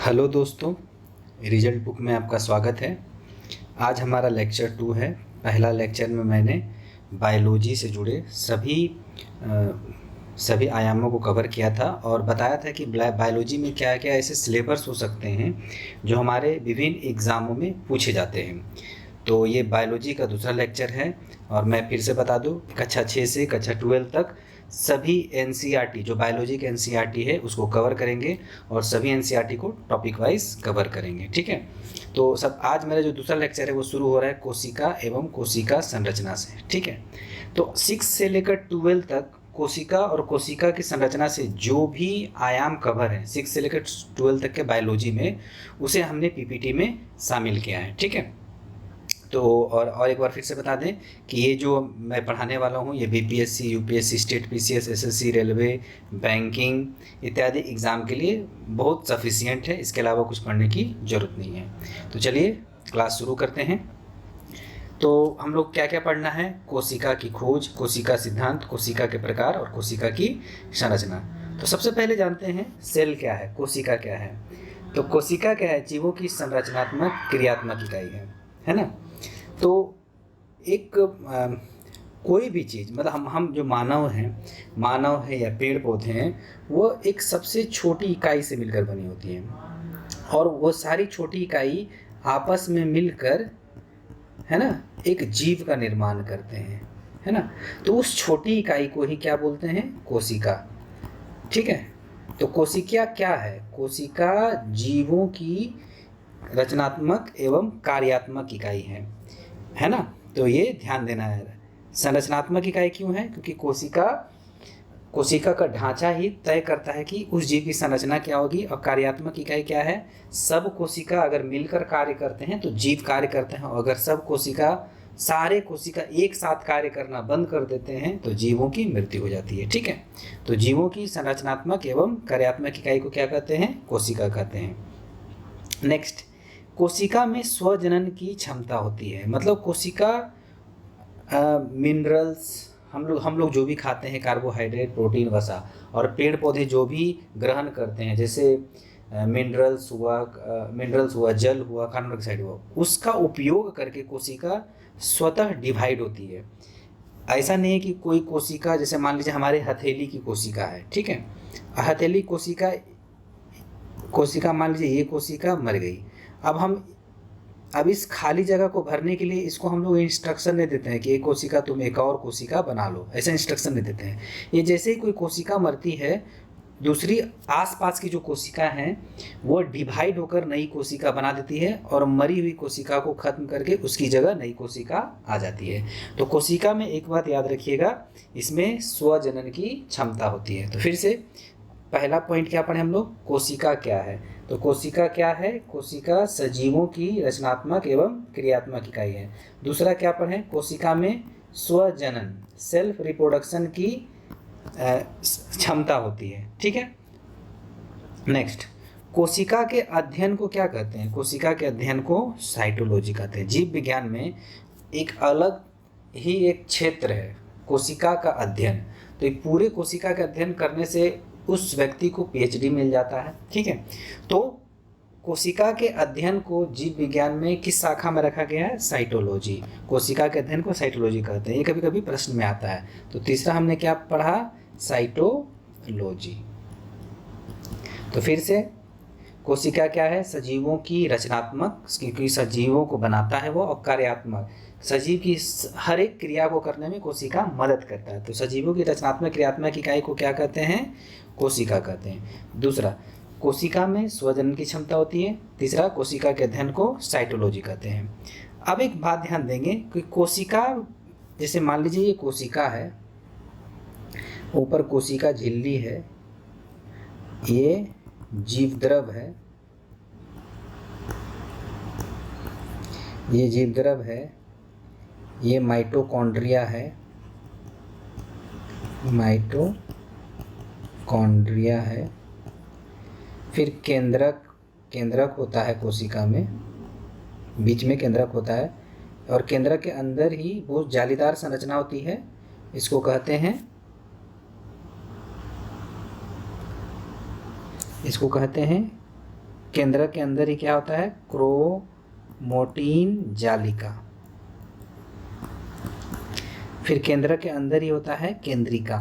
Hello दोस्तों, result book में आपका स्वागत है। आज हमारा लेक्चर 2 है। पहला लेक्चर में मैंने बायोलॉजी से जुड़े सभी आयामों को कवर किया था और बताया था कि बायोलॉजी में क्या क्या ऐसे सिलेबस हो सकते हैं जो हमारे विभिन्न एग्ज़ामों में पूछे जाते हैं। तो ये बायोलॉजी का दूसरा लेक्चर है और मैं फिर से बता दूं, कक्षा 6 से कक्षा 12 तक सभी एनसीईआरटी जो बायोलॉजी के एनसीईआरटी है उसको कवर करेंगे और सभी एनसीईआरटी को टॉपिक वाइज कवर करेंगे। ठीक है, तो सब आज मेरा जो दूसरा लेक्चर है वो शुरू हो रहा है कोशिका एवं कोशिका संरचना से। ठीक है, तो 6 से लेकर 12 तक कोशिका और कोशिका की संरचना से जो भी आयाम कवर है 6 से लेकर 12 तक के बायोलॉजी में, उसे हमने पीपीटी में शामिल किया है। ठीक है, तो और एक बार फिर से बता दें कि ये जो मैं पढ़ाने वाला हूँ ये BPSC, UPSC, state PCS, SSC, railway, banking इत्यादि एग्ज़ाम के लिए बहुत सफिशिएंट है। इसके अलावा कुछ पढ़ने की ज़रूरत नहीं है। तो चलिए क्लास शुरू करते हैं। तो हम लोग क्या क्या पढ़ना है? कोशिका की खोज, कोशिका सिद्धांत, कोशिका के प्रकार और कोशिका की संरचना। तो सबसे पहले जानते हैं सेल क्या है, कोशिका क्या है। तो कोशिका क्या है? जीवों की संरचनात्मक क्रियात्मक इकाई है ना। तो एक कोई भी चीज़, मतलब हम जो मानव है या पेड़ पौधे हैं, वो एक सबसे छोटी इकाई से मिलकर बनी होती हैं और वो सारी छोटी इकाई आपस में मिलकर, है ना, एक जीव का निर्माण करते हैं, है ना। तो उस छोटी इकाई को ही क्या बोलते हैं? कोशिका। ठीक है, तो कोशिका क्या है? कोशिका जीवों की रचनात्मक एवं कार्यात्मक इकाई है ना। तो ये ध्यान देना है। संरचनात्मक इकाई क्यों है? क्योंकि कोशिका का ढांचा ही तय करता है कि उस जीव की संरचना क्या होगी। और कार्यात्मक इकाई क्या है? सब कोशिका अगर मिलकर कार्य करते हैं तो जीव कार्य करते हैं, और अगर सारे कोशिका एक साथ कार्य करना बंद कर देते हैं तो जीवों की मृत्यु हो जाती है। ठीक है, तो जीवों की संरचनात्मक एवं कार्यात्मक इकाई को क्या कहते हैं? कोशिका कहते हैं। नेक्स्ट, कोशिका में स्वजनन की क्षमता होती है। मतलब कोशिका मिनरल्स, हम लोग जो भी खाते हैं, कार्बोहाइड्रेट, प्रोटीन, वसा, और पेड़ पौधे जो भी ग्रहण करते हैं, जैसे मिनरल्स हुआ, जल हुआ, कार्बन डाइऑक्साइड हुआ, उसका उपयोग करके कोशिका स्वतः डिवाइड होती है। ऐसा नहीं है कि कोई कोशिका, जैसे मान लीजिए हमारे हथेली की कोशिका है, ठीक है, हथेली कोशिका मान लीजिए ये कोशिका मर गई। अब इस खाली जगह को भरने के लिए इसको हम लोग इंस्ट्रक्शन नहीं देते हैं कि एक कोशिका तुम एक और कोशिका बना लो, ऐसा इंस्ट्रक्शन नहीं देते हैं। ये जैसे ही कोई कोशिका मरती है, दूसरी आसपास की जो कोशिका हैं वो डिवाइड होकर नई कोशिका बना देती है और मरी हुई कोशिका को खत्म करके उसकी जगह नई कोशिका आ जाती है। तो कोशिका में एक बात याद रखिएगा, इसमें स्वजनन की क्षमता होती है। तो फिर से पहला पॉइंट क्या पढ़े हम लोग? कोशिका क्या है। तो कोशिका क्या है? कोशिका सजीवों की रचनात्मक एवं क्रियात्मक इकाई है। दूसरा क्या पढ़े? कोशिका में स्वजनन, सेल्फ रिप्रोडक्शन की क्षमता होती है। ठीक है, नेक्स्ट, कोशिका के अध्ययन को क्या कहते हैं? कोशिका के अध्ययन को साइटोलॉजी कहते हैं। जीव विज्ञान में एक अलग ही एक क्षेत्र है कोशिका का अध्ययन। तो एक पूरे कोशिका का अध्ययन करने से उस व्यक्ति को पीएचडी मिल जाता है। ठीक है, तो कोशिका के अध्ययन को जीव विज्ञान में किस शाखा में रखा गया है? साइटोलॉजी। कोशिका के अध्ययन को साइटोलॉजी कहते हैं। ये कभी कभी प्रश्न में आता है। तो तीसरा हमने क्या पढ़ा? साइटोलॉजी। तो फिर से कोशिका क्या है? सजीवों की रचनात्मक, क्योंकि सजीवों को बनाता है वो, और कार्यात्मक, सजीव की हर एक क्रिया को करने में कोशिका मदद करता है। तो सजीवों की रचनात्मक क्रियात्मक इकाई को क्या कहते हैं? कोशिका कहते हैं। दूसरा, कोशिका में स्वजनन की क्षमता होती है। तीसरा, कोशिका के अध्ययन को साइटोलॉजी कहते हैं। अब एक बात ध्यान देंगे कि कोशिका, जैसे मान लीजिए ये कोशिका है, ऊपर कोशिका झिल्ली है, ये जीवद्रव है, ये जीवद्रव है, ये माइटोकॉन्ड्रिया है, फिर केंद्रक होता है कोशिका में, बीच में केंद्रक होता है, और केंद्रक के अंदर ही बहुत जालीदार संरचना होती है, इसको कहते हैं केंद्रक के अंदर ही क्या होता है, क्रोमोटिन जालिका। फिर केंद्रक के अंदर ही होता है केंद्रिका।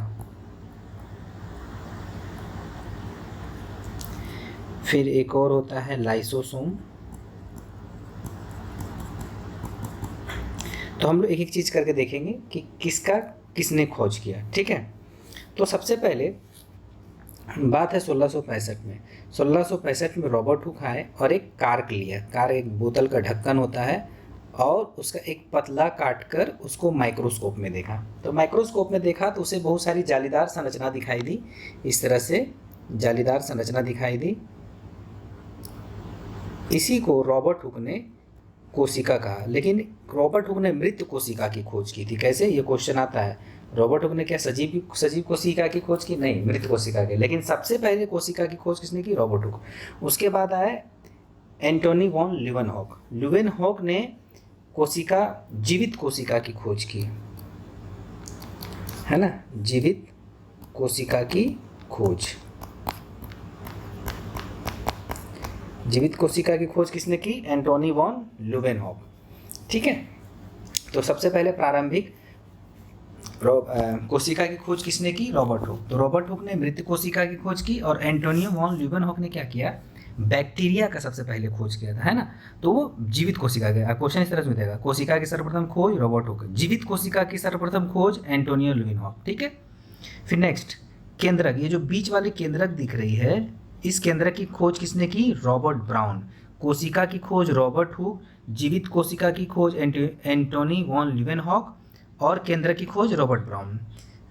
फिर एक और होता है लाइसोसोम। तो हम लोग एक एक चीज करके देखेंगे कि किसका किसने खोज किया। ठीक है, तो सबसे पहले बात है 1665 में। 1665 में रॉबर्ट हुक आए और एक कार्क लिया। कार्क एक बोतल का ढक्कन होता है और उसका एक पतला काट कर उसको माइक्रोस्कोप में देखा। तो माइक्रोस्कोप में देखा तो उसे बहुत सारी जालीदार संरचना दिखाई दी। इस तरह से जालीदार संरचना दिखाई दी। इसी को रॉबर्ट हुक ने कोशिका कहा। लेकिन रॉबर्ट हुक ने मृत कोशिका की खोज की थी। कैसे, ये क्वेश्चन आता है। रॉबर्ट हुक ने क्या सजीव कोशिका की खोज की? नहीं, मृत कोशिका की। लेकिन सबसे पहले कोशिका की खोज किसने की? Robert Hooke. उसके बाद आए एंटोनी वॉन ल्यूवेनहॉक। ल्यूवेनहॉक ने जीवित कोशिका की खोज की, है ना, जीवित कोशिका की खोज। जीवित कोशिका की खोज किसने की? Antony von Leeuwenhoek. ठीक है, तो सबसे पहले प्रारंभिक कोशिका की खोज किसने की? Robert Hooke. तो रॉबर्ट हुक ने मृत कोशिका की खोज की और एंटोनियो वॉन ल्यूवेनहॉक ने क्या किया? बैक्टीरिया का सबसे पहले खोज किया था, है ना। तो वो जीवित कोशिका का क्वेश्चन इस तरह से देगा, कोशिका की सर्वप्रथम खोज रॉबर्ट हुक, जीवित कोशिका की सर्वप्रथम खोज एंटोनियो ल्यूवेनहॉक। ठीक है, फिर नेक्स्ट केंद्रक। ये जो बीच वाली केंद्रक दिख रही है, इस केंद्रक की खोज किसने की? Robert brown. कोशिका की खोज रॉबर्ट हुक, जीवित कोशिका की खोज एंटोनी वॉन ल्यूवेनहॉक और केंद्रक की खोज रॉबर्ट ब्राउन।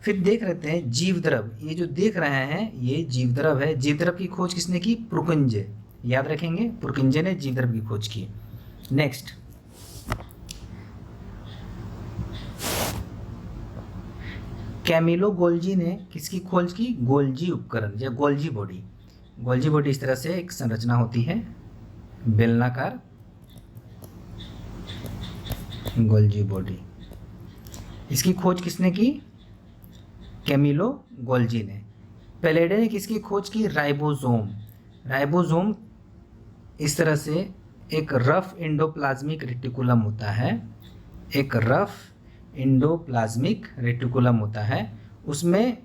फिर देख लेते हैं जीवद्रव। ये जो देख रहे हैं ये जीवद्रव है। जीवद्रव की खोज किसने की? पुरकिंजे। याद रखेंगे, पुरकिंजे ने जीवद्रव की खोज की। नेक्स्ट कैमिलो गोल्जी ने किसकी खोज की? गोल्जी उपकरण या गोल्जी बॉडी। गोल्जी बॉडी इस तरह से एक संरचना होती है, बेलनाकार गोल्जी बॉडी। इसकी खोज किसने की? कैमिलो गोल्जी ने। पेलेडे ने किसकी खोज की? राइबोसोम। राइबोसोम इस तरह से एक रफ एंडोप्लाज्मिक रेटिकुलम होता है। एक रफ एंडोप्लाज्मिक रेटिकुलम होता है, उसमें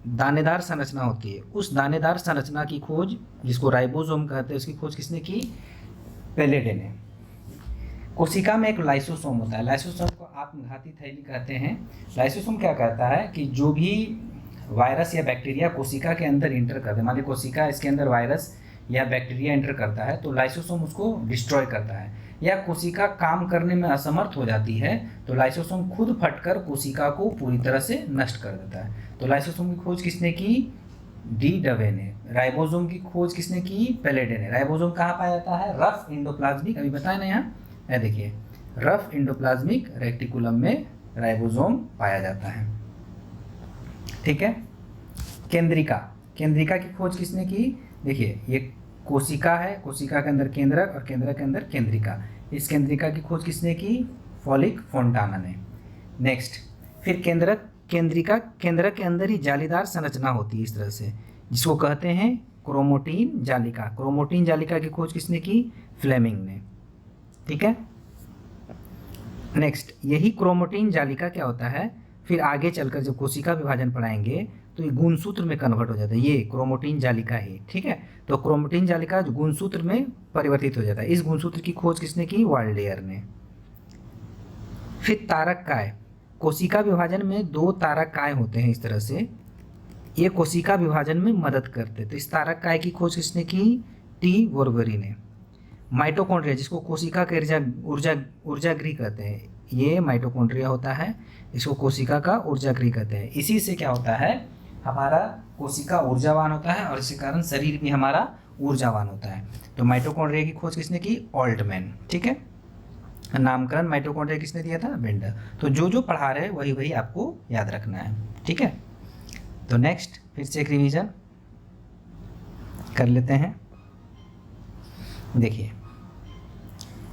दानेदार संरचना होती है। उस दानेदार संरचना की खोज, जिसको राइबोसोम कहते हैं, उसकी खोज किसने की? पेलेडे ने। कोशिका में एक लाइसोसोम होता है। लाइसोसोम को आत्मघाती थैली कहते हैं। लाइसोसोम क्या कहता है कि जो भी वायरस या बैक्टीरिया कोशिका के अंदर इंटर करते हैं, मान लीजिए कोशिका इसके अंदर वायरस या बैक्टीरिया इंटर करता है तो लाइसोसोम उसको डिस्ट्रॉय करता है। या कोशिका काम करने में असमर्थ हो जाती है तो लाइसोसोम खुद फटकर कोशिका को पूरी तरह से नष्ट कर देता है। तो लाइसोसोम की खोज किसने की? डी डवे ने। राइबोसोम की खोज किसने की? पेलेडे ने। राइबोसोम कहाँ पाया जाता है? रफ एंडोप्लाज्मिक, अभी बताया ना यहाँ, देखिए रफ एंडोप्लाज्मिक रेटिकुलम में राइबोसोम पाया जाता है। ठीक है, केंद्रिका। केंद्रिका की खोज किसने की? देखिए ये कोशिका है, कोशिका के अंदर केंद्रक और केंद्रक के अंदर केंद्रिका। इस केंद्रिका की खोज किसने की? फॉलिक फोंटाना ने। नेक्स्ट फिर केंद्रक, केंद्रिका, केंद्रक के अंदर ही जालीदार संरचना होती है इस तरह से, जिसको कहते हैं क्रोमोटिन जालिका। क्रोमोटिन जालिका की खोज किसने की? फ्लेमिंग ने। ठीक है, नेक्स्ट यही क्रोमोटिन जालिका क्या होता है, फिर आगे चलकर जब कोशिका विभाजन पढ़ाएंगे तो ये गुणसूत्र में कन्वर्ट हो जाता है। ये क्रोमोटिन जालिका ही, ठीक है। तो क्रोमोटिन जालिका गुणसूत्र में परिवर्तित हो जाता है। इस गुणसूत्र की खोज किसने की? वाल्डेयर ने। फिर तारक काय। कोशिका विभाजन में दो तारक काय होते हैं इस तरह से, ये कोशिका विभाजन में मदद करते। तो इस तारक काय की खोज किसने की? टी वोरबरी ने। माइटोकॉन्ड्रिया, जिसको कोशिका के ऊर्जागृह कहते हैं, ये माइटोकॉन्ड्रिया होता है, इसको कोशिका का ऊर्जागृह कहते हैं। इसी से क्या होता है, हमारा कोशिका ऊर्जावान होता है और इसी कारण शरीर भी हमारा ऊर्जावान होता है। तो माइटोकॉन्ड्रिया की खोज किसने की? ऑल्टमैन। ठीक है, नामकरण माइटोकॉन्ड्रिया किसने दिया था? बेंडर। तो जो जो पढ़ा रहे हैं वही वही आपको याद रखना है। ठीक है, तो नेक्स्ट फिर से एक रिवीजन कर लेते हैं। देखिए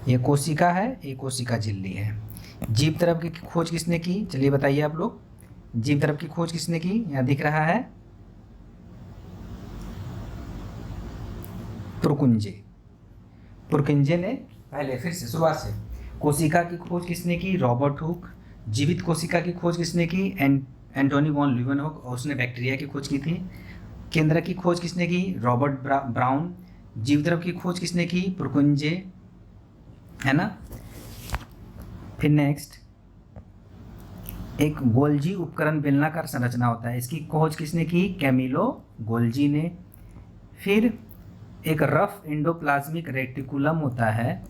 ये कोशिका है, ये कोशिका झिल्ली है। जीव द्रव की खोज किसने की? चलिए बताइए आप लोग, जीव द्रव की खोज किसने की? यहाँ दिख रहा है पुरकुंजे। पुरकिंजे ने पहले, फिर से शुरुआत से, कोशिका की खोज किसने की? Robert Hooke. जीवित कोशिका की खोज किसने की? एंटोनी वॉन लीeuwenhoek, और उसने बैक्टीरिया की खोज की थी। केंद्रक की खोज किसने की? Robert brown. जीवद्रव की खोज किसने की? पुरकिंजे, है ना। फिर नेक्स्ट, एक गोल्जी उपकरण बेलनाकार संरचना होता है, इसकी खोज किसने की? कैमिलो गोल्जी ने। फिर एक रफ एंडोप्लाज्मिक रेटिकुलम होता है,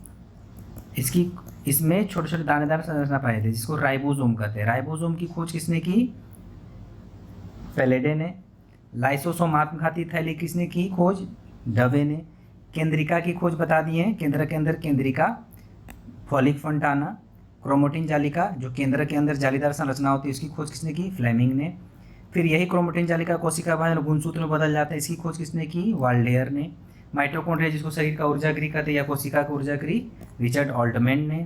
इसमें छोटे छोटे दानेदार संरचना पाए थे जिसको राइबोसोम कहते हैं। राइबोसोम की खोज किसने की? पेलेडे ने। लाइसोसोम आत्मघाती थैली किसने की खोज? डवे ने। केंद्रिका की खोज बता दिए हैं, केंद्र के अंदर केंद्रिका, फॉलिक फंटाना। क्रोमोटिन जालिका, जो केंद्र के अंदर जालीदार संरचना होती है, उसकी खोज किसने की? फ्लेमिंग ने। फिर यही क्रोमोटिन जालिका कोशिका विभाजन गुणसूत्र में बदल जाता है, इसकी खोज किसने की? वाल्डेयर ने। माइटोकॉन्ड्रिया, जिसको शरीर का ऊर्जा गृह कहते हैं या कोशिका का ऊर्जा गृह, रिचर्ड ऑल्टमैन ने।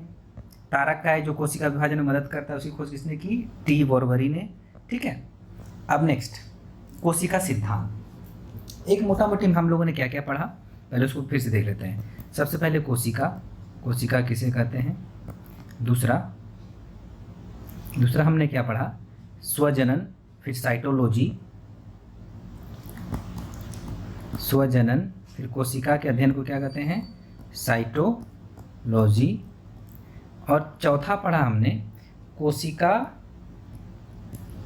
तारक काय, जो कोशिका विभाजन में मदद करता है, उसकी खोज किसने की? टी बोरबरी ने। ठीक है, अब नेक्स्ट, कोशिका सिद्धांत। एक मोटा मोटी हम लोगों ने क्या क्या पढ़ा, पहले उसको फिर से देख लेते हैं। सबसे पहले कोशिका, कोशिका किसे कहते हैं? दूसरा हमने क्या पढ़ा? स्वजनन। फिर साइटोलॉजी, स्वजनन, फिर कोशिका के अध्ययन को क्या कहते हैं? साइटोलॉजी। और चौथा पढ़ा हमने कोशिका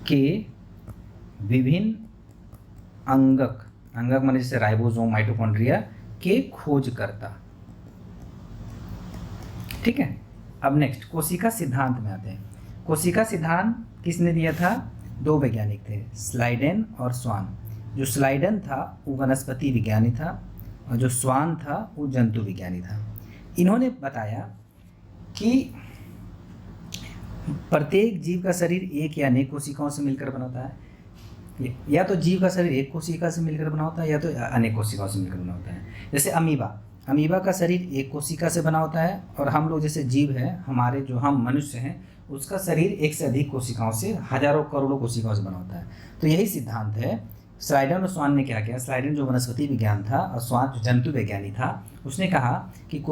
के विभिन्न अंगक माने जैसे राइबोसोम, माइटोकॉन्ड्रिया के खोजकर्ता। ठीक है, अब नेक्स्ट कोशिका सिद्धांत में आते हैं। कोशिका सिद्धांत किसने दिया था? दो वैज्ञानिक थे, स्लाइडेन और स्वान। जो स्लाइडेन था वो वनस्पति विज्ञानी था और जो स्वान था वो जंतु विज्ञानी था। इन्होंने बताया कि प्रत्येक जीव का शरीर एक या अनेक कोशिकाओं से मिलकर बना होता है, या तो जीव का शरीर एक कोशिका से मिलकर बना होता है या तो अनेक कोशिकाओं से मिलकर बना होता है। जैसे अमीबा का शरीर एक कोशिका से बना होता है, और हम लोग जैसे जीव हैं, हमारे जो हम मनुष्य हैं, उसका शरीर एक से अधिक कोशिकाओं से, हजारों करोड़ों कोशिकाओं से बना होता है। तो यही सिद्धांत है। स्लाइडन और स्वान ने क्या किया? स्लाइडन जो वनस्पति विज्ञान था और स्वान जो जंतु वैज्ञानी था, उसने कहा कि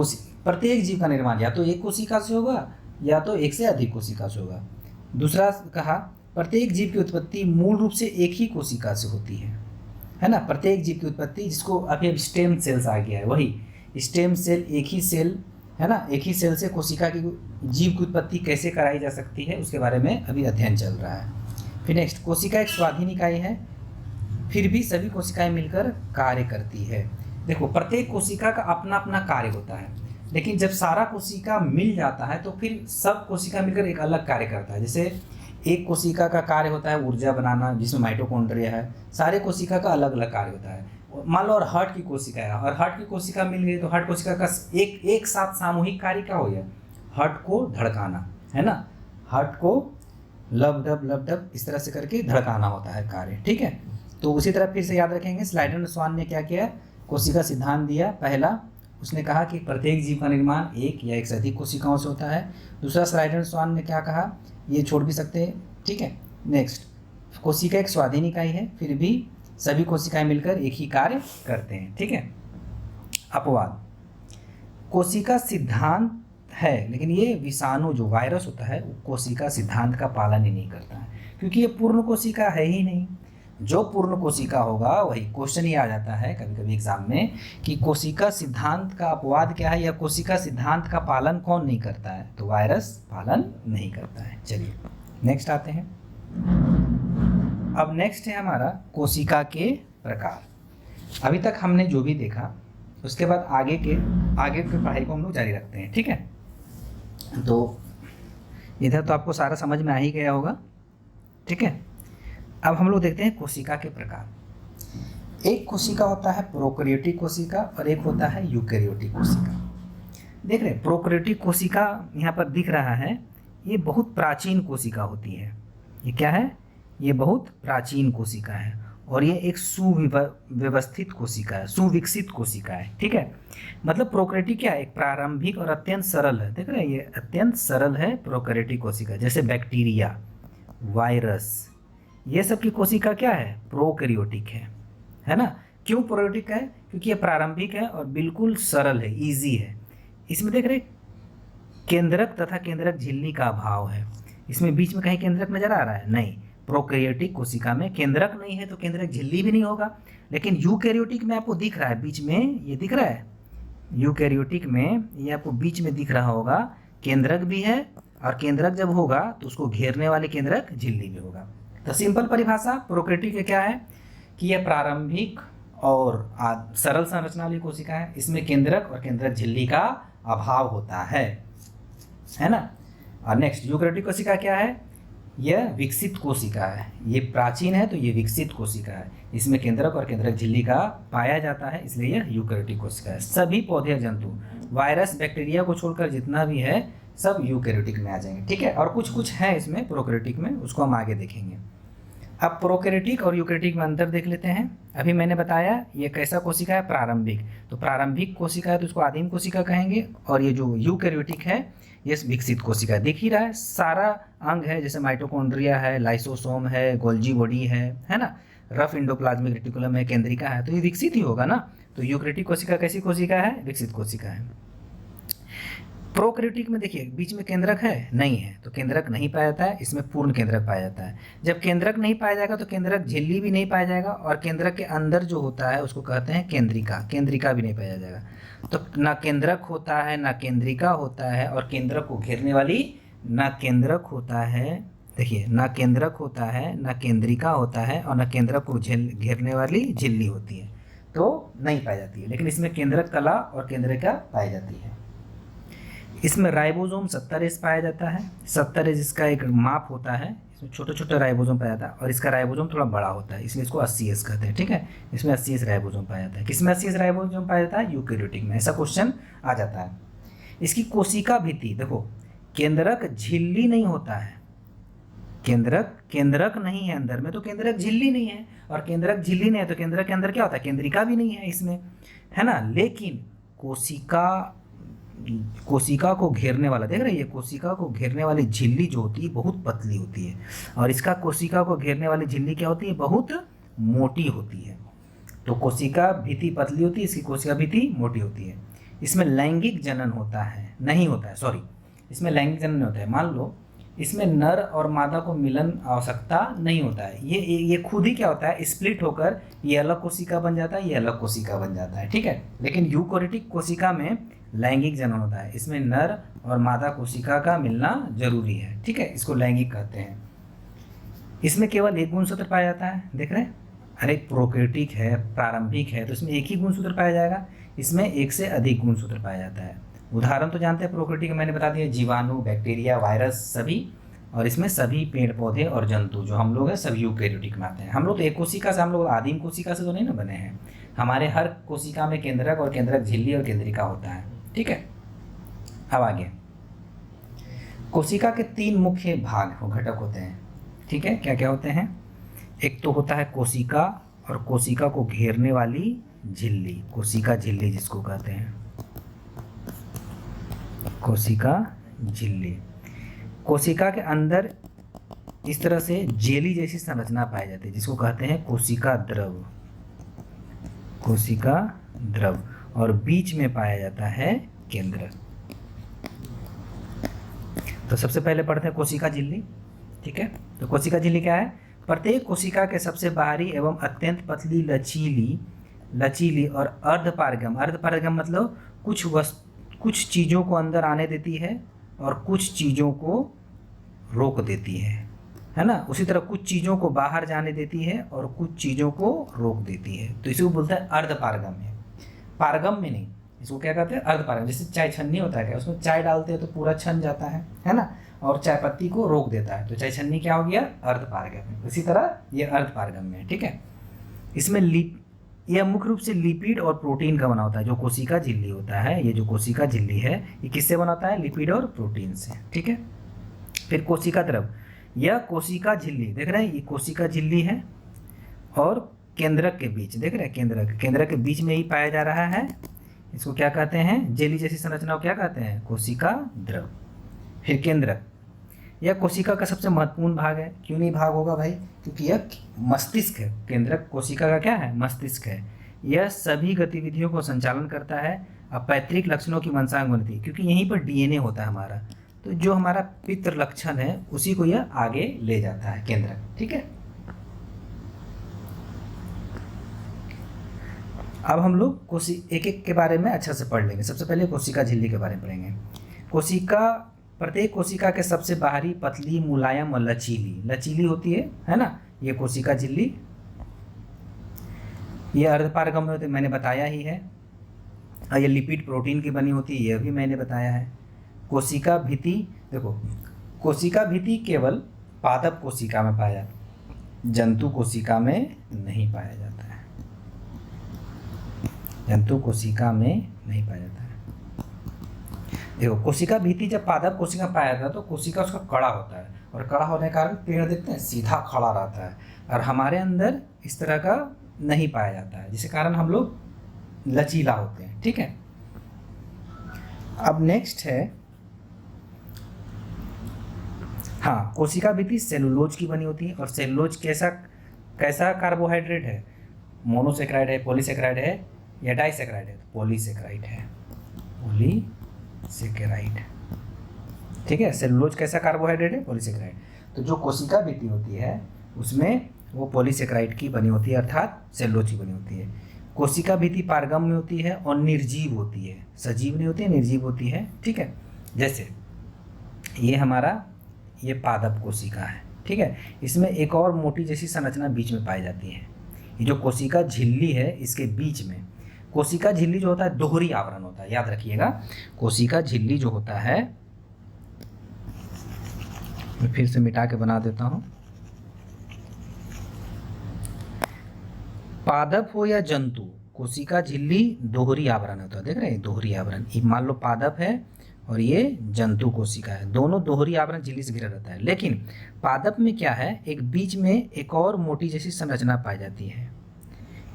प्रत्येक जीव का निर्माण या तो एक कोशिका से होगा या तो एक से अधिक कोशिका से होगा। दूसरा कहा प्रत्येक जीव की उत्पत्ति मूल रूप से एक ही कोशिका से होती है ना। प्रत्येक जीव की उत्पत्ति, जिसको अभी अब स्टेम सेल्स आ गया है, वही स्टेम सेल, एक ही सेल है ना, एक ही सेल से कोशिका की जीव की उत्पत्ति कैसे कराई जा सकती है, उसके बारे में अभी अध्ययन चल रहा है। फिर नेक्स्ट, कोशिका एक स्वाधीन इकाई है, फिर भी सभी कोशिकाएं मिलकर कार्य करती है। देखो, प्रत्येक कोशिका का अपना अपना कार्य होता है, लेकिन जब सारा कोशिका मिल जाता है तो फिर सब कोशिका मिलकर एक अलग कार्य करता है। जैसे एक कोशिका का कार्य होता है ऊर्जा बनाना, जिसमें माइटोकॉन्ड्रिया है, सारे कोशिका का अलग अलग कार्य होता है। मान लो और हार्ट की कोशिका है, और हार्ट की कोशिका मिल गई तो हार्ट कोशिका का एक साथ सामूहिक कार्य क्या हो गया? हार्ट को धड़काना, है ना। हार्ट को लब डब इस तरह से करके धड़काना होता है कार्य। ठीक है, तो उसी तरह फिर से याद रखेंगे, स्लाइडन और स्वान ने क्या किया? कोशिका सिद्धांत दिया। पहला, उसने कहा कि प्रत्येक जीव का निर्माण एक या एक से अधिक कोशिकाओं से होता है। दूसरा, स्लाइडन स्वान ने क्या कहा, ये छोड़ भी सकते हैं। ठीक है, नेक्स्ट, कोशिका एक स्वाधीन इकाई है, फिर भी सभी कोशिकाएं मिलकर एक ही कार्य करते हैं। ठीक है, अपवाद, कोशिका सिद्धांत है लेकिन ये विषाणु जो वायरस होता है वो कोशिका सिद्धांत का पालन ही नहीं करता है, क्योंकि ये पूर्ण कोशिका है ही नहीं। जो पूर्ण कोशिका होगा वही क्वेश्चन ही आ जाता है कभी कभी एग्जाम में कि कोशिका सिद्धांत का अपवाद क्या है, या कोशिका सिद्धांत का पालन कौन नहीं करता है, तो वायरस पालन नहीं करता है। चलिए नेक्स्ट आते हैं। अब नेक्स्ट है हमारा कोशिका के प्रकार। अभी तक हमने जो भी देखा उसके बाद आगे के पढ़ाई को हम लोग जारी रखते हैं। ठीक है, तो इधर तो आपको सारा समझ में आ ही गया होगा। ठीक है, अब हम लोग देखते हैं कोशिका के प्रकार। एक कोशिका होता है प्रोकैरियोटिक कोशिका और एक होता है यूकैरियोटिक कोशिका। देख रहे हैं, प्रोकैरियोटिक कोशिका यहाँ पर दिख रहा है, ये बहुत प्राचीन कोशिका होती है। ये क्या है? ये बहुत प्राचीन कोशिका है और ये एक सुव्यवस्थित कोशिका है, सुविकसित कोशिका है। ठीक है, मतलब प्रोकैरियोटिक क्या है? एक प्रारंभिक और अत्यंत सरल है। देख रहे हैं, ये अत्यंत सरल है प्रोकैरियोटिक कोशिका। जैसे बैक्टीरिया, वायरस, ये सब की कोशिका क्या है? प्रोकैरियोटिक है ना। क्यों प्रोकैरियोटिक है? क्योंकि ये प्रारंभिक है और बिल्कुल सरल है, इजी है। इसमें देख रहे केंद्रक तथा केंद्रक झिल्ली का अभाव है। इसमें बीच में कहीं केंद्रक नजर आ रहा है? नहीं। प्रोकैरियोटिक कोशिका में केंद्रक नहीं है तो केंद्रक झिल्ली भी नहीं होगा। लेकिन यूकैरियोटिक में आपको दिख रहा है बीच में, ये दिख रहा है यूकैरियोटिक में, ये आपको बीच में दिख रहा होगा केंद्रक भी है, और केंद्रक जब होगा तो उसको घेरने वाले केंद्रक झिल्ली भी होगा। तो सिंपल परिभाषा प्रोकैरियोटिक का क्या है कि यह प्रारंभिक और सरल संरचना वाली कोशिका है। इसमें केंद्रक और केंद्रक झिल्ली का अभाव होता है ना। और नेक्स्ट यूकैरियोटिक कोशिका क्या है? यह विकसित कोशिका है। ये प्राचीन है तो ये विकसित कोशिका है। इसमें केंद्रक और केंद्रक झिल्ली का पाया जाता है, इसलिए यह यूकैरियोटिक कोशिका है। सभी पौधे जंतु, वायरस, बैक्टीरिया को छोड़कर जितना भी है सब यूकैरियोटिक में आ जाएंगे, ठीक है। और कुछ कुछ है इसमें प्रोकैरियोटिक में, उसको हम आगे देखेंगे। अब प्रोकैरियोटिक और यूकैरियोटिक में अंतर देख लेते हैं। अभी मैंने बताया ये कैसा कोशिका है? प्रारंभिक। तो प्रारंभिक कोशिका है तो उसको आदिम कोशिका कहेंगे, और ये जो यूकैरियोटिक है ये विकसित कोशिका। दिख ही रहा है सारा अंग है, जैसे माइटोकॉन्ड्रिया है, लाइसोसोम है, गोल्जी बॉडी है ना, रफ इंडोप्लाज्मिक रेटिकुलम है, केंद्रिका है, तो ये विकसित ही होगा ना। तो यूकैरियोटिक कोशिका कैसी कोशिका है? विकसित कोशिका है। प्रोकैरियोटिक में देखिए बीच में केंद्रक है? नहीं है, तो केंद्रक नहीं पाया जाता है। इसमें पूर्ण केंद्रक पाया जाता है। जब केंद्रक नहीं पाया जाएगा तो केंद्रक झिल्ली भी नहीं पाया जाएगा, और केंद्रक के अंदर जो होता है उसको कहते हैं केंद्रिका, केंद्रिका भी नहीं पाया जाएगा। तो ना केंद्रक होता है ना केंद्रिका होता है, और केंद्रक को घेरने वाली ना केंद्रक होता है, देखिए ना केंद्रक होता है ना केंद्रिका होता है, और ना केंद्रक को घेरने वाली झिल्ली होती है, तो नहीं पाई जाती है। लेकिन इसमें केंद्रक कला और केंद्रिका पाई जाती है। इसमें राइबोसोम 70S पाया जाता है। 70S इसका एक माप होता है। इसमें छोटे छोटे राइबोसोम पाया जाता है, और इसका राइबोसोम थोड़ा बड़ा होता है, इसलिए इसको 80S कहते हैं, ठीक है। इसमें 80S राइबोसोम पाया जाता है। किसमें 80S राइबोसोम पाया जाता है? यूकैरियोटिक में। ऐसा क्वेश्चन आ जाता है। इसकी कोशिका भित्ति देखो, केंद्रक झिल्ली नहीं होता है। केंद्रक नहीं है अंदर में तो केंद्रक झिल्ली नहीं है, और केंद्रक झिल्ली नहीं है तो केंद्रक के अंदर क्या होता है? केंद्रिका भी नहीं है इसमें, है ना। लेकिन कोशिका को घेरने वाला, देख रहे हैं, ये कोशिका को घेरने वाली झिल्ली जो होती है बहुत पतली होती है, और इसका कोशिका को घेरने वाली झिल्ली क्या होती है? बहुत मोटी होती है। तो कोशिका भित्ति पतली होती है, इसकी कोशिका भित्ति मोटी होती है। इसमें लैंगिक जनन होता है, नहीं होता है, सॉरी, इसमें लैंगिक जनन नहीं होता है। मान लो इसमें नर और मादा को मिलन आवश्यकता नहीं होता है, ये खुद ही क्या होता है? स्प्लिट होकर ये अलग कोशिका बन जाता है, ये अलग कोशिका बन जाता है, ठीक है। लेकिन यूकैरियोटिक कोशिका में लैंगिक जनन होता है। इसमें नर और मादा कोशिका का मिलना जरूरी है, ठीक है, इसको लैंगिक कहते हैं। इसमें केवल एक गुणसूत्र पाया जाता है, देख रहे हैं। अरे प्रोकैरियोटिक है, प्रारंभिक है, तो इसमें एक ही गुणसूत्र पाया जाएगा। इसमें एक से अधिक गुणसूत्र पाया जाता है। उदाहरण तो जानते हैं प्रोकैरियोटिक, मैंने बता दिया, जीवाणु, बैक्टीरिया, वायरस सभी। और इसमें सभी पेड़ पौधे और जंतु जो हम लोग हैं सभी यूकैरियोटिक में आते हैं। हम लोग तो एक कोशिका से, हम लोग आदिम कोशिका से तो नहीं ना बने हैं। हमारे हर कोशिका में केंद्रक और केंद्रक झिल्ली और केंद्रिका होता है, ठीक है। अब आगे, कोशिका के 3 मुख्य भाग घटक होते हैं, ठीक है। क्या क्या होते हैं? एक तो होता है कोशिका, और कोशिका को घेरने वाली झिल्ली, कोशिका झिल्ली जिसको कहते हैं, कोशिका झिल्ली। कोशिका के अंदर इस तरह से जेली जैसी संरचना पाई जाती है, जिसको कहते हैं कोशिका द्रव, कोशिका द्रव। और बीच में पाया जाता है केंद्रक। तो सबसे पहले पढ़ते हैं कोशिका झिल्ली, ठीक है। तो कोशिका झिल्ली क्या है? प्रत्येक कोशिका के सबसे बाहरी एवं अत्यंत पतली, लचीली और अर्धपारगम मतलब कुछ चीज़ों को अंदर आने देती है और कुछ चीज़ों को रोक देती है ना। उसी तरह कुछ चीज़ों को बाहर जाने देती है और कुछ चीज़ों को रोक देती है, तो इसको बोलता है अर्धपारगम है। पारगम में नहीं, इसको क्या कहते हैं? अर्धपारगम। जैसे चाय छन्नी होता है, क्या उसमें चाय डालते हैं तो पूरा छन जाता है ना, और चाय पत्ती को रोक देता है, तो चाय छन्नी क्या हो गया? अर्धपारगम है। इसी तरह ये अर्धपारगम में है, ठीक है। इसमें यह मुख्य रूप से लिपिड और प्रोटीन का बना होता है। जो कोशिका झिल्ली होता है, ये जो कोशिका झिल्ली है, ये किससे बना होता है? लिपिड और प्रोटीन से, ठीक है। फिर कोशिका द्रव, यह कोशिका झिल्ली, देख रहे हैं, ये कोशिका झिल्ली है और केंद्रक के बीच, देख रहे हैं, केंद्रक के बीच में ही पाया जा रहा है। इसको क्या कहते हैं? जेली जैसी संरचना को क्या कहते हैं? कोशिका द्रव। फिर केंद्रक, यह कोशिका का सबसे महत्वपूर्ण भाग है। क्यों नहीं भाग होगा भाई? क्योंकि यह मस्तिष्क है। केंद्रक कोशिका का क्या है? मस्तिष्क है। यह सभी गतिविधियों को संचालन करता है। अपैतृक लक्षणों की वंशांग उन्नति, क्योंकि यहीं पर डीएनए होता है हमारा, तो जो हमारा पितृ लक्षण है उसी को यह आगे ले जाता है केंद्रक। ठीक है, अब हम लोग एक एक के बारे में अच्छा से पढ़ लेंगे। सबसे पहले कोशिका झिल्ली के बारे में पढ़ेंगे। प्रत्येक कोशिका के सबसे बाहरी पतली, मुलायम और लचीली होती है ना, ये कोशिका झिल्ली। ये अर्धपारगम्य होती है, मैंने बताया ही है। ये लिपिड प्रोटीन की बनी होती है, यह भी मैंने बताया है। कोशिका भित्ति, देखो कोशिका भित्ति केवल पादप कोशिका में पाया, जंतु कोशिका में नहीं पाया जाता है, जंतु कोशिका में नहीं पाया जाता है। देखो कोशिका भित्ति जब पादप कोशिका में पाया जाता है तो कोशिका उसका कड़ा होता है, और कड़ा होने के कारण पेड़ देखते हैं सीधा खड़ा रहता है, और हमारे अंदर इस तरह का नहीं पाया जाता है, जिसके कारण हम लोग लचीला होते हैं। ठीक है, अब नेक्स्ट है, हाँ, कोशिका भित्ति सेलुलोज की बनी होती है, और सेलुलोज कैसा कार्बोहाइड्रेट है? मोनोसेक्राइड है, पॉलीसेक्राइड है या डाइसेक्राइड है? पॉलीसेक्राइड है, पॉलीसेक्राइड। ठीक है, सेलुलोज कैसा कार्बोहाइड्रेट है? पॉलीसेक्राइड। तो जो कोशिका भित्ति होती है उसमें वो पॉलीसेक्राइड की बनी होती है, अर्थात सेलुलोज की बनी होती है। कोशिका भित्ति पारगम्य होती है और निर्जीव होती है, सजीव नहीं होती है, निर्जीव होती है। ठीक है, जैसे ये हमारा ये पादप कोशिका है। ठीक है, इसमें एक और मोटी जैसी संरचना बीच में पाई जाती है। ये जो कोशिका झिल्ली है इसके बीच में, कोशिका झिल्ली जो होता है दोहरी आवरण होता है, याद रखिएगा। कोशिका झिल्ली जो होता है, मैं फिर से मिटा के बना देता हूं, पादप हो या जंतु, कोशिका झिल्ली दोहरी आवरण होता है। देख रहे हैं, दोहरी आवरण। मान लो पादप है और ये जंतु कोशिका है, दोनों दोहरी आवरण झिल्ली से घिरा रहता है। लेकिन पादप में क्या है, एक बीच में एक और मोटी जैसी संरचना पाई जाती है,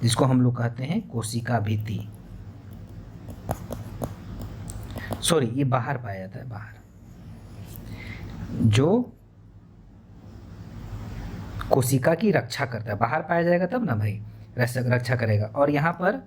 जिसको हम लोग कहते हैं कोशिका भित्ति। सॉरी, ये बाहर पाया जाता है, बाहर, जो कोशिका की रक्षा करता है। बाहर पाया जाएगा तब ना भाई, रक्षा करेगा। और यहाँ पर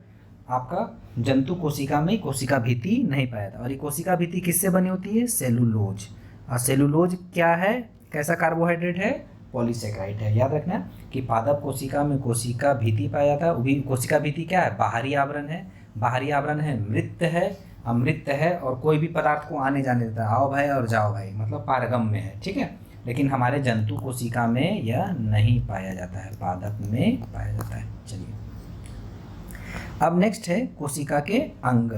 आपका जंतु कोशिका में कोशिका भित्ति नहीं पाया था। और ये कोशिका भित्ति किससे बनी होती है? सेलुलोज। और सेलुलोज क्या है, कैसा कार्बोहाइड्रेट है? पॉलीसेक्राइड है। याद रखना कि पादप कोशिका में कोशिका भित्ति पाया जाता है, वो भी कोशिका भित्ति क्या है? बाहरी आवरण है। बाहरी आवरण है, मृत है, अमृत है, और कोई भी पदार्थ को आने जाने देता है, आओ भाई और जाओ भाई, मतलब पारगम्य है। ठीक है, लेकिन हमारे जंतु कोशिका में यह नहीं पाया जाता है, पादप में पाया जाता है। चलिए, अब नेक्स्ट है कोशिका के अंग।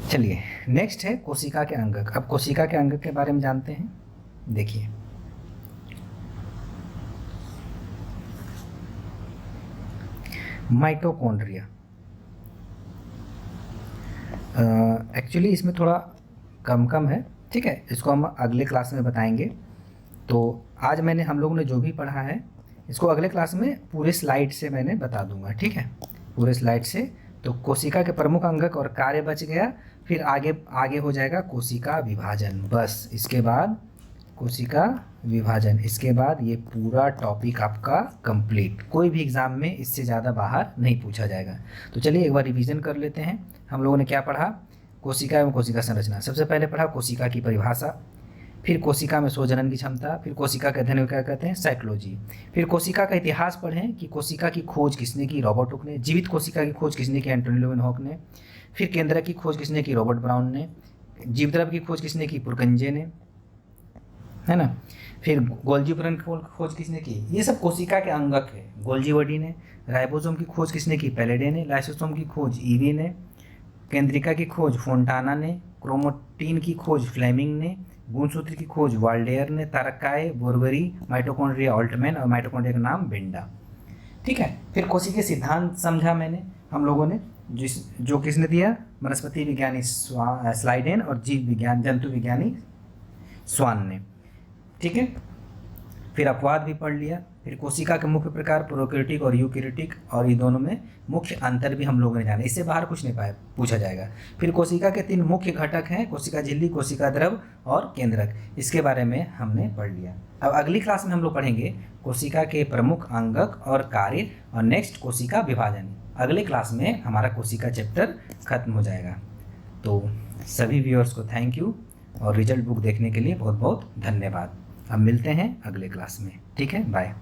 चलिए, नेक्स्ट है कोशिका के अंगक। अब कोशिका के अंगक के बारे में जानते हैं। देखिए, माइटोकॉन्ड्रिया। एक्चुअली इसमें थोड़ा कम है। ठीक है, इसको हम अगले क्लास में बताएंगे। तो आज मैंने हम लोगों ने जो भी पढ़ा है इसको अगले क्लास में पूरे स्लाइड से मैंने बता दूंगा। ठीक है, पूरे स्लाइड से। तो कोशिका के प्रमुख अंगक और कार्य बच गया, फिर आगे हो जाएगा कोशिका विभाजन। बस इसके बाद कोशिका विभाजन, इसके बाद ये पूरा टॉपिक आपका कंप्लीट। कोई भी एग्ज़ाम में इससे ज़्यादा बाहर नहीं पूछा जाएगा। तो चलिए एक बार रिवीजन कर लेते हैं। हम लोगों ने क्या पढ़ा? कोशिका एवं कोशिका संरचना। सबसे पहले पढ़ा कोशिका की परिभाषा, फिर कोशिका में स्वजनन की क्षमता, फिर कोशिका के अध्ययन को क्या कहते हैं? साइकोलॉजी। फिर कोशिका का इतिहास पढ़ें कि कोशिका की खोज किसने की? रॉबर्ट हुक ने। जीवित कोशिका की खोज किसने की? एंटोनी लेवेनहॉक ने। फिर केंद्रक की खोज किसने की? रॉबर्ट ब्राउन ने। जीवद्रव्य की खोज किसने की? पुरकंजे ने, है ना। फिर गोल्जी उपकरण की खोज किसने की? ये सब कोशिका के अंगक है। गोल्जी वर्डी ने। राइबोसोम की खोज किसने की? पैलेडे ने। लाइसोसोम की खोज ईवी ने। केंद्रिका की खोज फोंटाना ने। क्रोमोटीन की खोज फ्लेमिंग ने। गुणसूत्र की खोज वाल्डेयर ने। तारकाए, बोरबरी, माइटोकॉन्ड्रिया ऑल्टमैन, और माइटोकॉन्ड्रिया का नाम बेंडा। ठीक है, फिर कोशिका सिद्धांत समझा मैंने हम लोगों ने, जो किसने दिया? वनस्पति विज्ञानी स्लाइडेन और जीव विज्ञान जंतु विज्ञानी स्वान ने। ठीक है, फिर अपवाद भी पढ़ लिया, फिर कोशिका के मुख्य प्रकार प्रोकैरियोटिक और यूकैरियोटिक, और ये दोनों में मुख्य अंतर भी हम लोगों ने जाना, इससे बाहर कुछ नहीं पाया पूछा जाएगा। फिर कोशिका के 3 मुख्य घटक हैं, कोशिका झिल्ली, कोशिका द्रव और केंद्रक, इसके बारे में हमने पढ़ लिया। अब अगली क्लास में हम लोग पढ़ेंगे कोशिका के प्रमुख अंगक और कार्य, और नेक्स्ट कोशिका विभाजन। अगले क्लास में हमारा कोशिका चैप्टर खत्म हो जाएगा। तो सभी व्यूअर्स को थैंक यू, और रिजल्ट बुक देखने के लिए बहुत बहुत धन्यवाद। अब मिलते हैं अगले क्लास में, ठीक है, बाय।